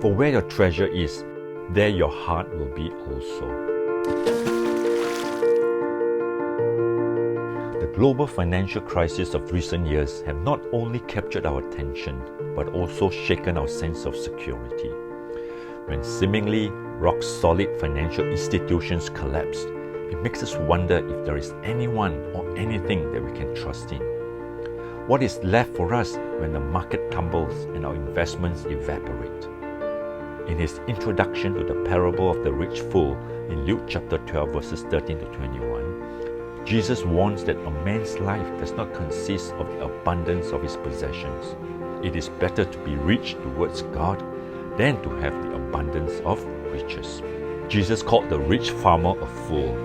For where your treasure is, there your heart will be also. The global financial crisis of recent years have not only captured our attention, but also shaken our sense of security. When seemingly rock-solid financial institutions collapse, it makes us wonder if there is anyone or anything that we can trust in. What is left for us when the market tumbles and our investments evaporate? In his introduction to the parable of the rich fool in Luke chapter 12 verses 13 to 21, Jesus warns that a man's life does not consist of the abundance of his possessions. It is better to be rich towards God than to have the abundance of riches. Jesus called the rich farmer a fool.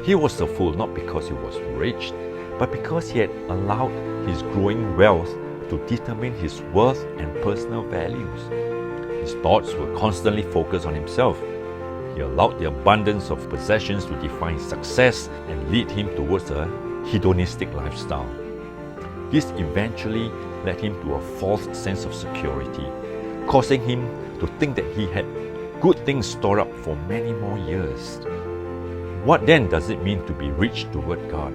He was a fool not because he was rich, but because he had allowed his growing wealth to determine his worth and personal values. His thoughts were constantly focused on himself. He allowed the abundance of possessions to define success and lead him towards a hedonistic lifestyle. This eventually led him to a false sense of security, causing him to think that he had good things stored up for many more years. What then does it mean to be rich toward God?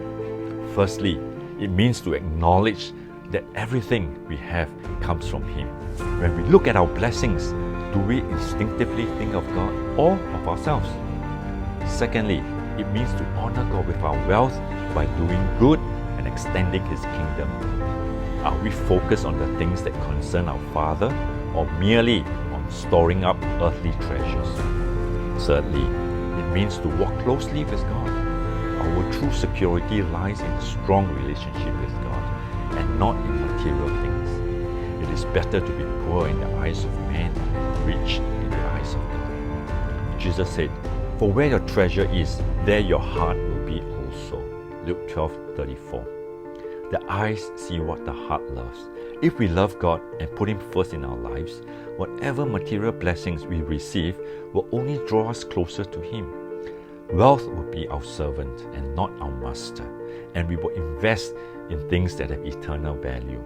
Firstly, it means to acknowledge that everything we have comes from Him. When we look at our blessings, do we instinctively think of God or of ourselves? Secondly, it means to honor God with our wealth by doing good and extending His kingdom. Are we focused on the things that concern our Father or merely on storing up earthly treasures? Thirdly, it means to walk closely with God. Our true security lies in a strong relationship with God and not in material things. It is better to be poor in the eyes of men than rich in the eyes of God. Jesus said, "For where your treasure is, there your heart will be also." Luke 12:34. The eyes see what the heart loves. If we love God and put Him first in our lives, whatever material blessings we receive will only draw us closer to Him. Wealth will be our servant and not our master, and we will invest in things that have eternal value.